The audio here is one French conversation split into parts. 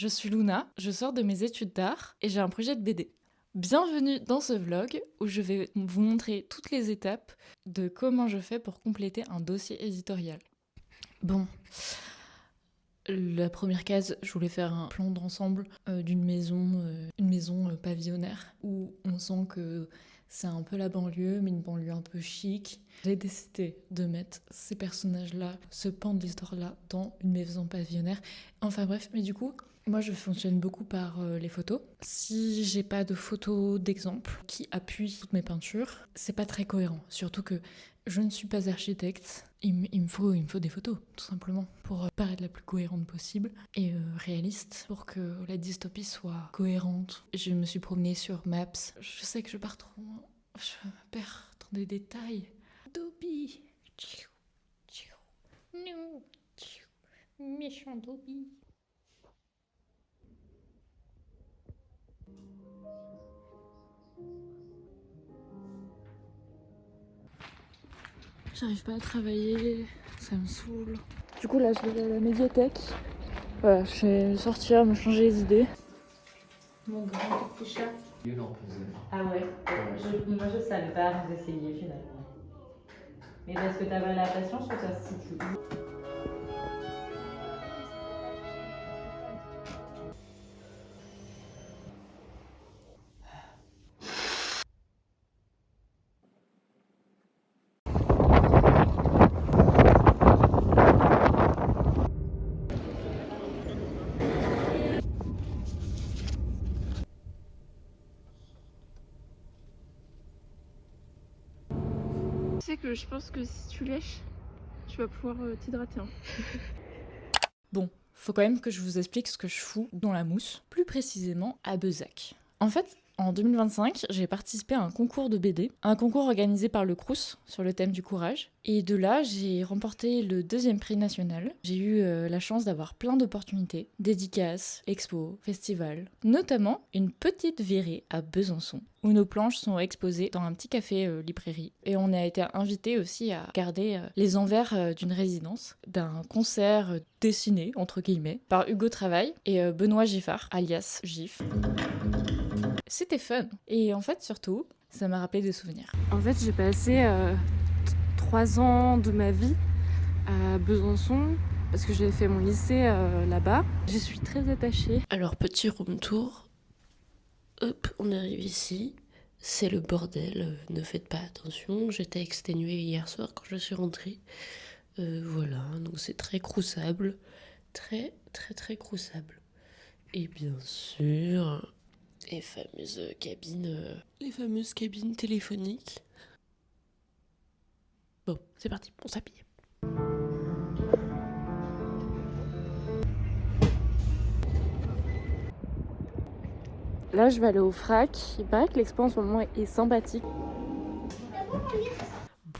je suis Luna, je sors de mes études d'art et j'ai un projet de BD. Bienvenue dans ce vlog où je vais vous montrer toutes les étapes de comment je fais pour compléter un dossier éditorial. Bon, la première case, je voulais faire un plan d'ensemble d'une maison, une maison pavillonnaire où on sent que c'est un peu la banlieue, mais une banlieue un peu chic. J'ai décidé de mettre ces personnages-là, ce pan de l'histoire-là, dans une maison pavillonnaire. Enfin bref, mais du coup, moi je fonctionne beaucoup par les photos. Si j'ai pas de photos d'exemple qui appuient toutes mes peintures, c'est pas très cohérent. Surtout que je ne suis pas architecte. Il me faut des photos, tout simplement, pour paraître la plus cohérente possible et réaliste, pour que la dystopie soit cohérente. Je me suis promenée sur Maps. Je sais que je pars trop loin. Je me perds dans des détails. Dobby. Non. Méchant Dobby. J'arrive pas à travailler, ça me saoule. Du coup là je vais aller à la médiathèque. Voilà, je vais sortir, me changer les idées. Mon grand petit chat. Ah ouais, moi je savais pas, vous essayer finalement. Mais parce que t'avais la patience ou ça se situe où? Tu sais que je pense que si tu lèches, tu vas pouvoir t'hydrater. Bon, faut quand même que je vous explique ce que je fous dans la mousse, plus précisément à Bezac. En fait, en 2025, j'ai participé à un concours de BD, un concours organisé par le Crous sur le thème du courage. Et de là, j'ai remporté le 2e prix national. J'ai eu la chance d'avoir plein d'opportunités, dédicaces, expos, festivals, notamment une petite virée à Besançon, où nos planches sont exposées dans un petit café librairie. Et on a été invité aussi à garder les envers d'une résidence, d'un concert dessiné, entre guillemets, par Hugo Travail et Benoît Giffard, alias Gif. C'était fun. Et en fait, surtout, ça m'a rappelé des souvenirs. En fait, j'ai passé 3 ans de ma vie à Besançon parce que j'ai fait mon lycée là-bas. J'y suis très attachée. Alors, petit room tour. Hop, on arrive ici. C'est le bordel, ne faites pas attention. J'étais exténuée hier soir quand je suis rentrée. Voilà, donc c'est très croussable. Très, très, très croussable. Et bien sûr, les fameuses cabines téléphoniques. Bon, c'est parti, on s'habille. Là, je vais aller au FRAC. Il paraît que l'expo en ce moment est sympathique.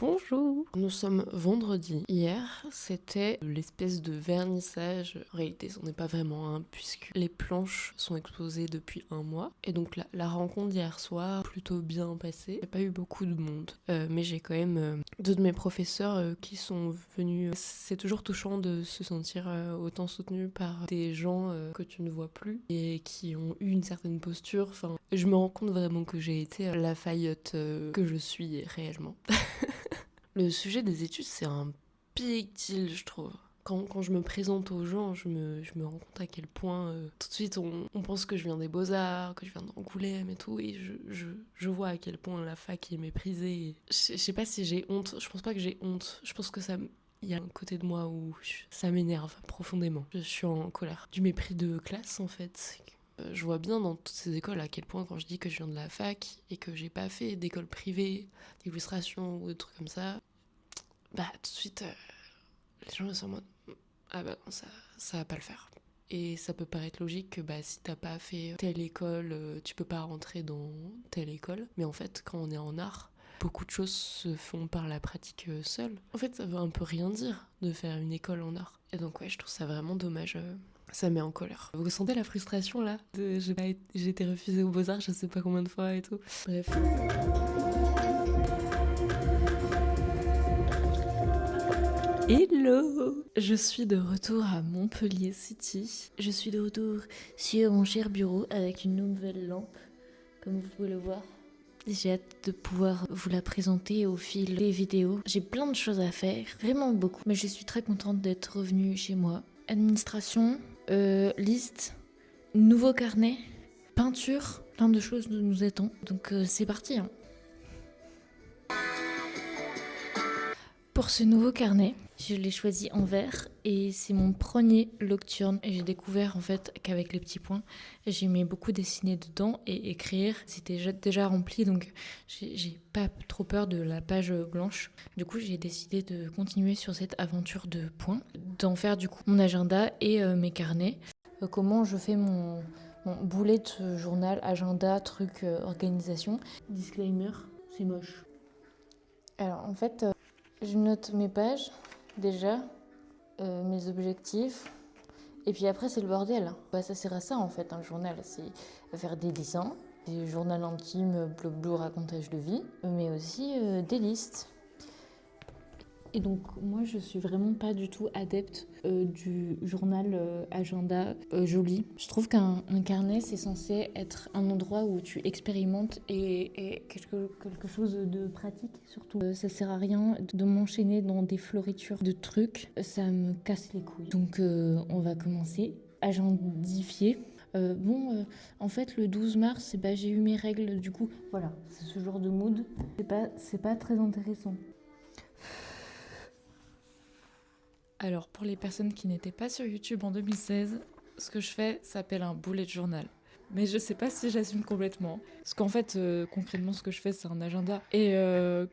Bonjour. Nous sommes vendredi. Hier, c'était l'espèce de vernissage. En réalité, ce n'est pas vraiment un, puisque les planches sont exposées depuis 1 mois. Et donc la rencontre d'hier soir, plutôt bien passée. Il n'y a pas eu beaucoup de monde. Mais j'ai quand même 2 de mes professeurs qui sont venus. C'est toujours touchant de se sentir autant soutenu par des gens que tu ne vois plus et qui ont eu une certaine posture. Enfin, je me rends compte vraiment que j'ai été la Fayotte que je suis réellement. Le sujet des études, c'est un big deal, je trouve. Quand je me présente aux gens, je me rends compte à quel point tout de suite on pense que je viens des Beaux-Arts, que je viens d'Angoulême et tout, et je vois à quel point la fac est méprisée. Je sais pas si j'ai honte, je pense pas que j'ai honte, je pense que il y a un côté de moi où ça m'énerve profondément. Je suis en colère. Du mépris de classe en fait. Je vois bien dans toutes ces écoles à quel point quand je dis que je viens de la fac et que j'ai pas fait d'école privée, d'illustration ou des trucs comme ça, bah tout de suite les gens sont en mode ah bah non, ça va pas le faire. Et ça peut paraître logique que bah si t'as pas fait telle école, tu peux pas rentrer dans telle école. Mais en fait quand on est en art, beaucoup de choses se font par la pratique seule. En fait ça veut un peu rien dire de faire une école en art. Et donc ouais, je trouve ça vraiment dommage. Ça met en colère. Vous sentez la frustration là j'ai été refusée aux Beaux-Arts je sais pas combien de fois et tout. Bref. Hello! Je suis de retour à Montpellier City. Je suis de retour sur mon cher bureau avec une nouvelle lampe, comme vous pouvez le voir. J'ai hâte de pouvoir vous la présenter au fil des vidéos. J'ai plein de choses à faire, vraiment beaucoup. Mais je suis très contente d'être revenue chez moi. Administration, liste, nouveau carnet, peinture, plein de choses nous attendent. Donc c'est parti, hein. Pour ce nouveau carnet, je l'ai choisi en vert et c'est mon premier Nocturne. Et j'ai découvert en fait qu'avec les petits points, j'aimais beaucoup dessiner dedans et écrire. C'était déjà rempli, donc j'ai pas trop peur de la page blanche. Du coup, j'ai décidé de continuer sur cette aventure de points, d'en faire du coup mon agenda et mes carnets. Comment je fais mon bullet journal, agenda, truc, organisation. Disclaimer, c'est moche. Alors en fait, je note mes pages, déjà, mes objectifs, et puis après c'est le bordel. Ça sert à ça en fait, un journal, c'est faire des dessins, des journaux intimes, bleu racontage de vie, mais aussi des listes. Et donc moi je suis vraiment pas du tout adepte du journal agenda joli. Je trouve qu'un carnet c'est censé être un endroit où tu expérimentes et quelque chose de pratique surtout. Ça sert à rien de m'enchaîner dans des floritures de trucs, ça me casse les couilles. Donc on va commencer. Agendifier. En fait, le 12 mars, j'ai eu mes règles, du coup, voilà, c'est ce genre de mood. C'est pas très intéressant. Alors, pour les personnes qui n'étaient pas sur YouTube en 2016, ce que je fais s'appelle un bullet journal. Mais je sais pas si j'assume complètement. Parce qu'en fait, concrètement, ce que je fais, c'est un agenda. Et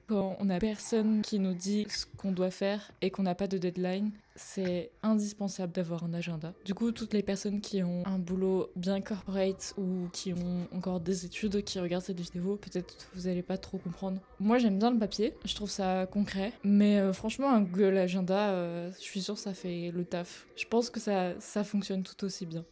quand on a personne qui nous dit ce qu'on doit faire et qu'on n'a pas de deadline, c'est indispensable d'avoir un agenda. Du coup, toutes les personnes qui ont un boulot bien corporate ou qui ont encore des études, qui regardent cette vidéo, peut-être vous allez pas trop comprendre. Moi, j'aime bien le papier, je trouve ça concret. Mais franchement, un Google Agenda, je suis sûre que ça fait le taf. Je pense que ça fonctionne tout aussi bien.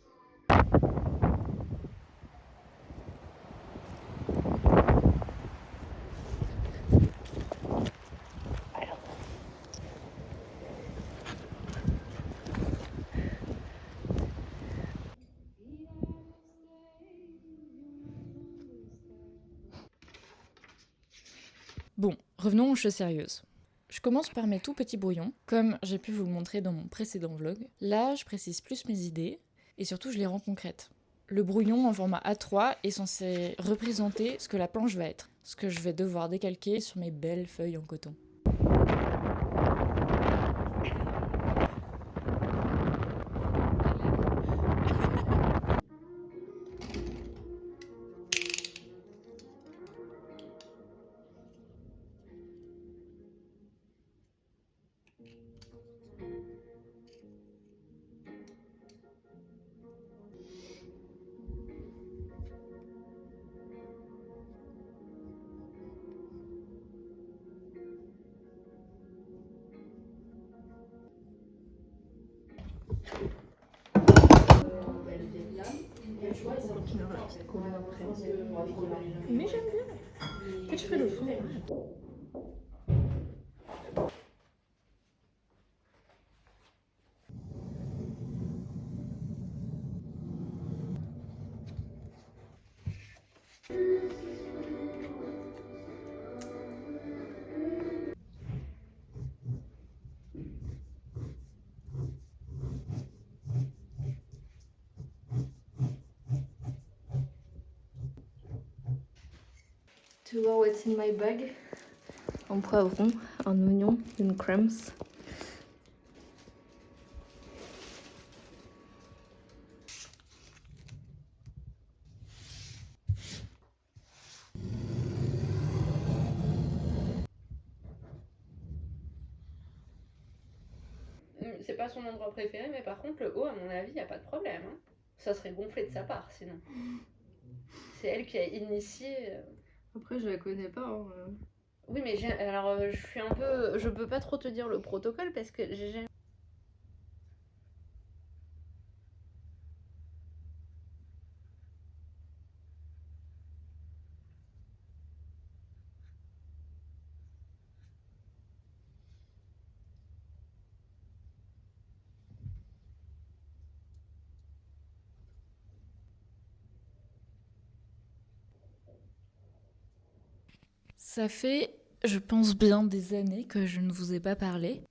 Bon, revenons aux choses sérieuses. Je commence par mes tout petits brouillons, comme j'ai pu vous le montrer dans mon précédent vlog. Là, je précise plus mes idées, et surtout je les rends concrètes. Le brouillon en format A3 est censé représenter ce que la planche va être, ce que je vais devoir décalquer sur mes belles feuilles en coton. Mais j'aime bien. Peut-être je ferai le fond. To voir what's in my bag. Un poivron, un oignon, une crumbs. C'est pas son endroit préféré, mais par contre, le haut, à mon avis, y a pas de problème. Hein. Ça serait gonflé de sa part, sinon. C'est elle qui a initié. Après, je la connais pas. Hein. Oui, mais alors, je suis un peu. Je peux pas trop te dire le protocole parce que j'ai jamais. Ça fait, je pense bien, des années que je ne vous ai pas parlé.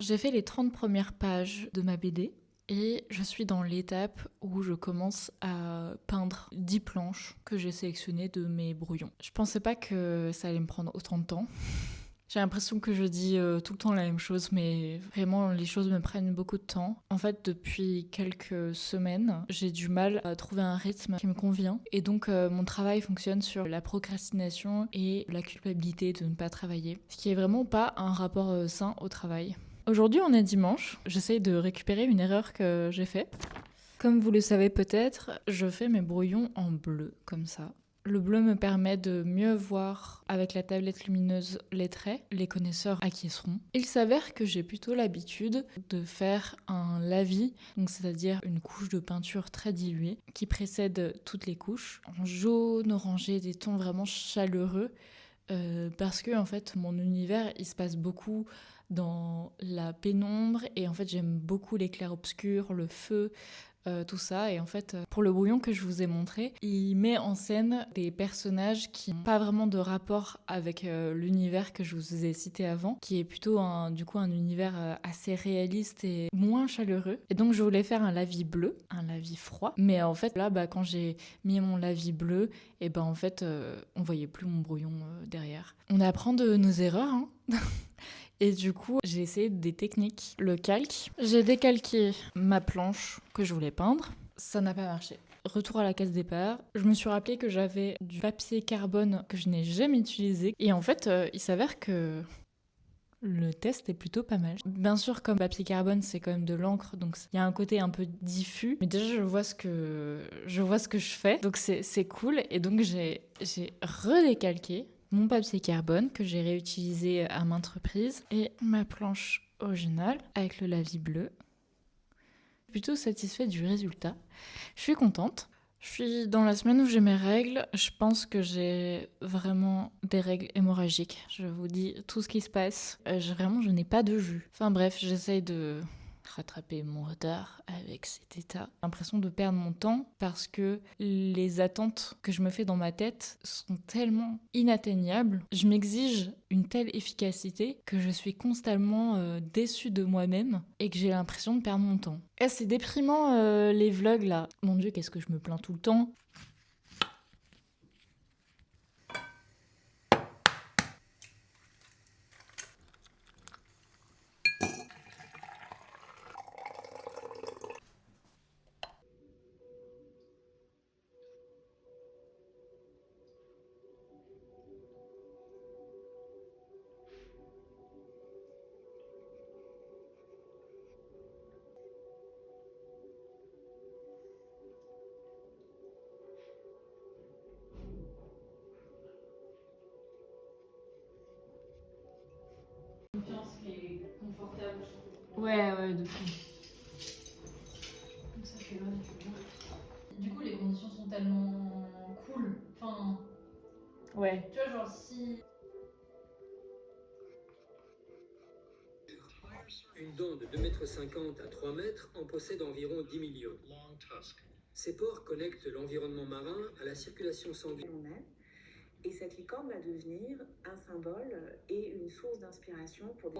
J'ai fait les 30 premières pages de ma BD et je suis dans l'étape où je commence à peindre 10 planches que j'ai sélectionnées de mes brouillons. Je pensais pas que ça allait me prendre autant de temps. J'ai l'impression que je dis tout le temps la même chose, mais vraiment les choses me prennent beaucoup de temps. En fait, depuis quelques semaines, j'ai du mal à trouver un rythme qui me convient. Et donc mon travail fonctionne sur la procrastination et la culpabilité de ne pas travailler. Ce qui est vraiment pas un rapport sain au travail. Aujourd'hui, on est dimanche. J'essaye de récupérer une erreur que j'ai faite. Comme vous le savez peut-être, je fais mes brouillons en bleu, comme ça. Le bleu me permet de mieux voir avec la tablette lumineuse les traits, les connaisseurs acquiesceront. Il s'avère que j'ai plutôt l'habitude de faire un lavis, donc c'est-à-dire une couche de peinture très diluée qui précède toutes les couches, en jaune, orangé, des tons vraiment chaleureux, parce que en fait mon univers il se passe beaucoup dans la pénombre et en fait j'aime beaucoup les clairs-obscurs, le feu, tout ça. Et en fait, pour le brouillon que je vous ai montré, il met en scène des personnages qui n'ont pas vraiment de rapport avec l'univers que je vous ai cité avant, qui est plutôt un univers assez réaliste et moins chaleureux. Et donc je voulais faire un lavis bleu, un lavis froid. Mais en fait, là, quand j'ai mis mon lavis bleu, et en fait, on voyait plus mon brouillon derrière. On apprend de nos erreurs, hein. Et du coup, j'ai essayé des techniques. Le calque. J'ai décalqué ma planche que je voulais peindre. Ça n'a pas marché. Retour à la case départ. Je me suis rappelé que j'avais du papier carbone que je n'ai jamais utilisé. Et en fait, il s'avère que le test est plutôt pas mal. Bien sûr, comme papier carbone, c'est quand même de l'encre, donc il y a un côté un peu diffus. Mais déjà, je vois ce que je fais, donc c'est cool. Et donc, j'ai redécalqué mon papier carbone que j'ai réutilisé à maintes reprises et ma planche originale avec le lavis bleu. Plutôt satisfaite du résultat. Je suis contente. Je suis dans la semaine où j'ai mes règles. Je pense que j'ai vraiment des règles hémorragiques. Je vous dis tout ce qui se passe. Je n'ai pas de jus. Enfin bref, j'essaye de rattraper mon retard avec cet état. J'ai l'impression de perdre mon temps parce que les attentes que je me fais dans ma tête sont tellement inatteignables. Je m'exige une telle efficacité que je suis constamment déçue de moi-même et que j'ai l'impression de perdre mon temps. Et c'est déprimant les vlogs là. Mon Dieu, qu'est-ce que je me plains tout le temps. Confiance qui est confortable, je trouve. Ouais, de fou. Donc ça fait mal, du coup. Du coup, les conditions sont tellement cool. Enfin, Ouais. tu vois, genre si. Une dent de 2,50 m à 3 mètres en possède environ 10 millions. Ces pores connectent l'environnement marin à la circulation sanguine. Et cette licorne va devenir un symbole et une source d'inspiration pour des...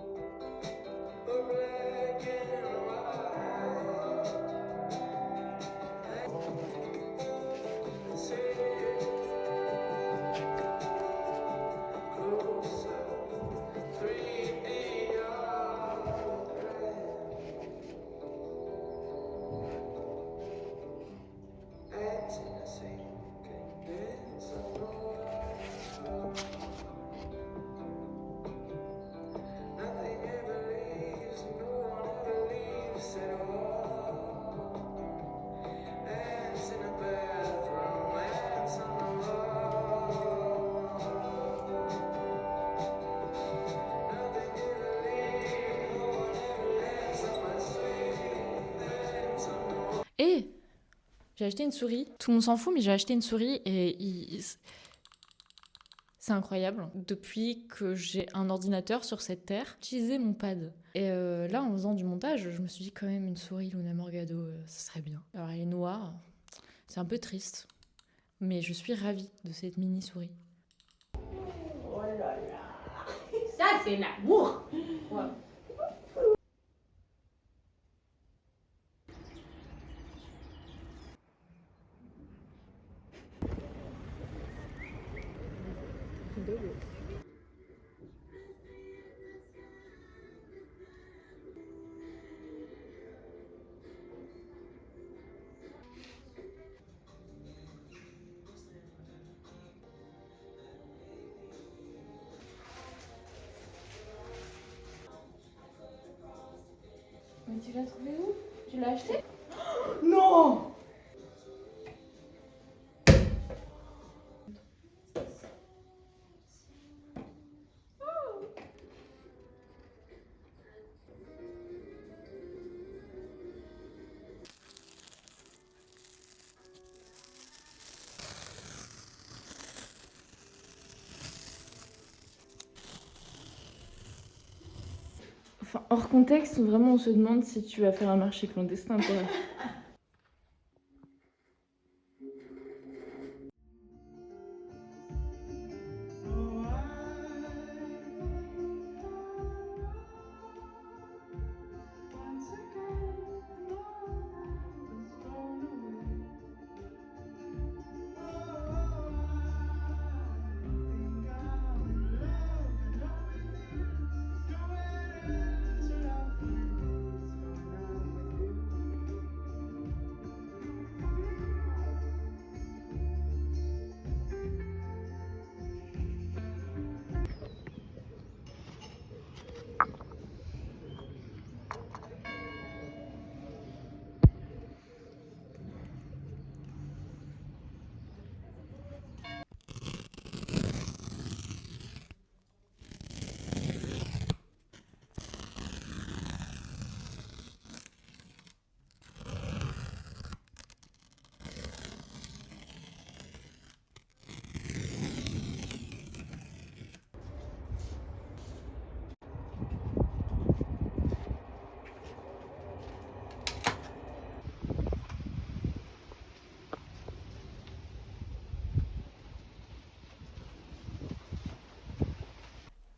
Et j'ai acheté une souris. Tout le monde s'en fout, mais j'ai acheté une souris et c'est incroyable. Depuis que j'ai un ordinateur sur cette terre, j'utilisais mon pad. Et là, en faisant du montage, je me suis dit quand même une souris Luna Morgado, ça serait bien. Alors elle est noire, c'est un peu triste, mais je suis ravie de cette mini souris. Voilà. c'est l'amour. Ouais. Mais tu l'as trouvé où? Tu l'as acheté? Non. Enfin, hors contexte, vraiment, on se demande si tu vas faire un marché clandestin, quoi.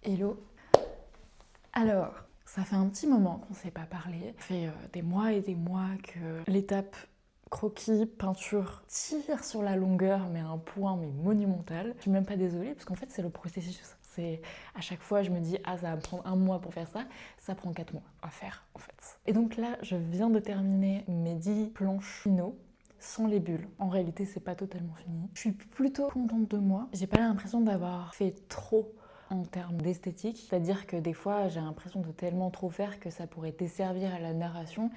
Hello. Alors, ça fait un petit moment qu'on ne s'est pas parlé. Ça fait des mois et des mois que l'étape croquis, peinture tire sur la longueur, mais à un point mais monumental. Je suis même pas désolée, parce qu'en fait, c'est le processus. C'est à chaque fois, je me dis, ah, ça va me prendre 1 mois pour faire ça. Ça prend 4 mois à faire, en fait. Et donc là, je viens de terminer mes 10 planches finaux. Sans les bulles. En réalité, c'est pas totalement fini. Je suis plutôt contente de moi. J'ai pas l'impression d'avoir fait trop en termes d'esthétique. C'est-à-dire que des fois, j'ai l'impression de tellement trop faire que ça pourrait desservir à la narration.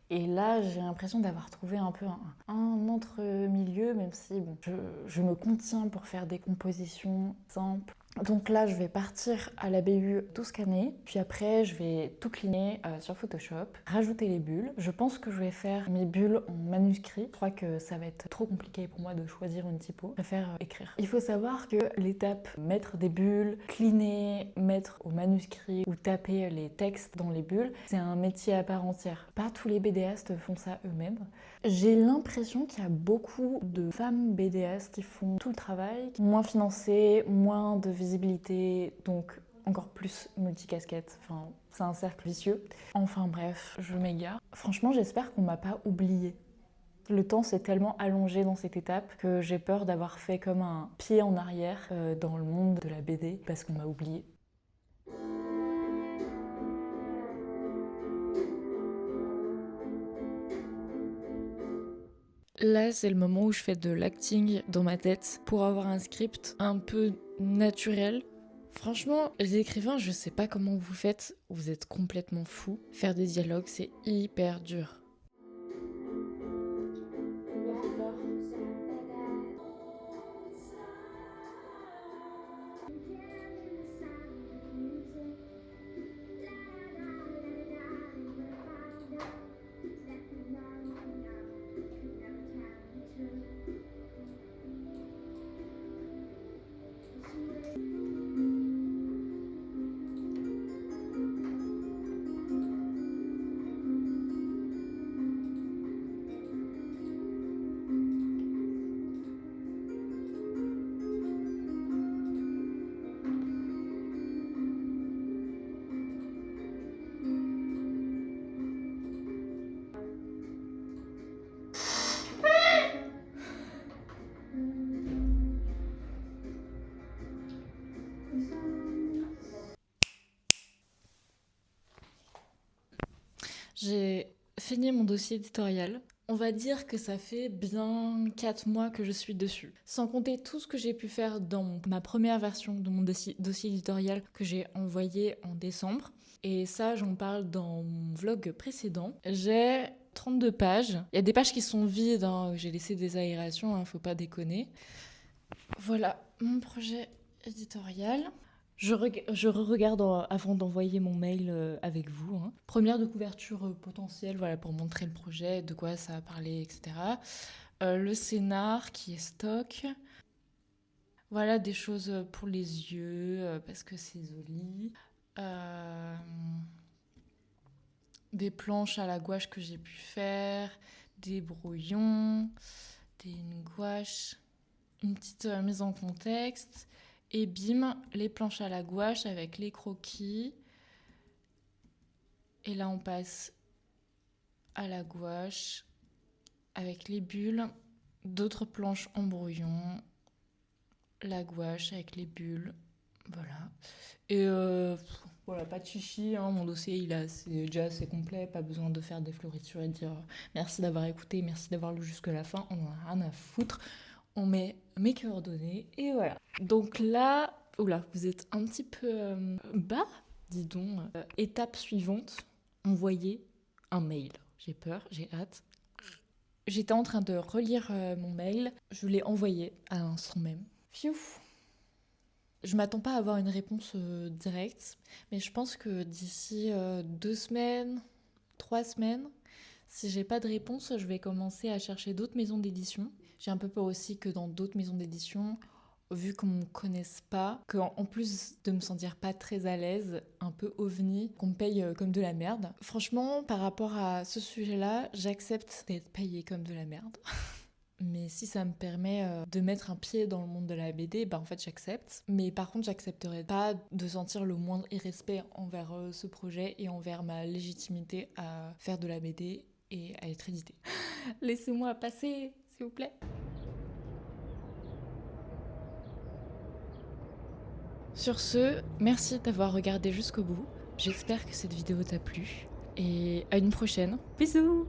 Et là, j'ai l'impression d'avoir trouvé un peu un entre-milieu, même si bon, je me contiens pour faire des compositions simples. Donc là, je vais partir à la BU tout scanner, puis après, je vais tout cleaner sur Photoshop, rajouter les bulles. Je pense que je vais faire mes bulles en manuscrit. Je crois que ça va être trop compliqué pour moi de choisir une typo. Je préfère écrire. Il faut savoir que l'étape mettre des bulles, cleaner, mettre au manuscrit ou taper les textes dans les bulles, c'est un métier à part entière. Pas tous les BDistes font ça eux-mêmes. J'ai l'impression qu'il y a beaucoup de femmes BDistes qui font tout le travail, moins financées, moins de visibilité, donc encore plus multicasquette. Enfin, c'est un cercle vicieux. Enfin bref, je m'égare. Franchement, j'espère qu'on m'a pas oubliée. Le temps s'est tellement allongé dans cette étape que j'ai peur d'avoir fait comme un pied en arrière dans le monde de la BD parce qu'on m'a oubliée. Là, c'est le moment où je fais de l'acting dans ma tête pour avoir un script un peu naturel. Franchement, les écrivains, je sais pas comment vous faites, vous êtes complètement fous. Faire des dialogues, c'est hyper dur. J'ai fini mon dossier éditorial. On va dire que ça fait bien 4 mois que je suis dessus. Sans compter tout ce que j'ai pu faire dans ma première version de mon dossier éditorial que j'ai envoyé en décembre. Et ça, j'en parle dans mon vlog précédent. J'ai 32 pages. Il y a des pages qui sont vides, hein. J'ai laissé des aérations, hein, faut pas déconner. Voilà mon projet éditorial. Je regarde avant d'envoyer mon mail avec vous. Hein. Première de couverture potentielle, voilà, pour montrer le projet, de quoi ça va parler, etc. Le scénar qui est stock. Voilà, des choses pour les yeux, parce que c'est joli. Des planches à la gouache que j'ai pu faire. Des brouillons. Une gouache. Une petite mise en contexte. Et bim, les planches à la gouache avec les croquis. Et là, on passe à la gouache avec les bulles. D'autres planches en brouillon. La gouache avec les bulles. Voilà. Et voilà, pas de chichi. Hein, mon dossier, c'est déjà assez complet. Pas besoin de faire des fioritures et de dire merci d'avoir écouté, merci d'avoir lu jusqu'à la fin. On en a rien à foutre. On met mes coordonnées et voilà. Donc là, oula, vous êtes un petit peu bas, dis donc. Étape suivante, envoyer un mail. J'ai peur, j'ai hâte. J'étais en train de relire mon mail. Je l'ai envoyé à l'instant même. Pfiou. Je m'attends pas à avoir une réponse directe, mais je pense que d'ici 2 semaines, 3 semaines, si j'ai pas de réponse, je vais commencer à chercher d'autres maisons d'édition. J'ai un peu peur aussi que dans d'autres maisons d'édition, vu qu'on me connaisse pas, qu'en plus de me sentir pas très à l'aise, un peu ovni, qu'on me paye comme de la merde. Franchement, par rapport à ce sujet-là, j'accepte d'être payée comme de la merde. Mais si ça me permet de mettre un pied dans le monde de la BD, bah en fait j'accepte. Mais par contre, j'accepterai pas de sentir le moindre irrespect envers ce projet et envers ma légitimité à faire de la BD et à être édité. Laissez-moi passer, s'il vous plaît. Sur ce, merci d'avoir regardé jusqu'au bout. J'espère que cette vidéo t'a plu. Et à une prochaine. Bisous!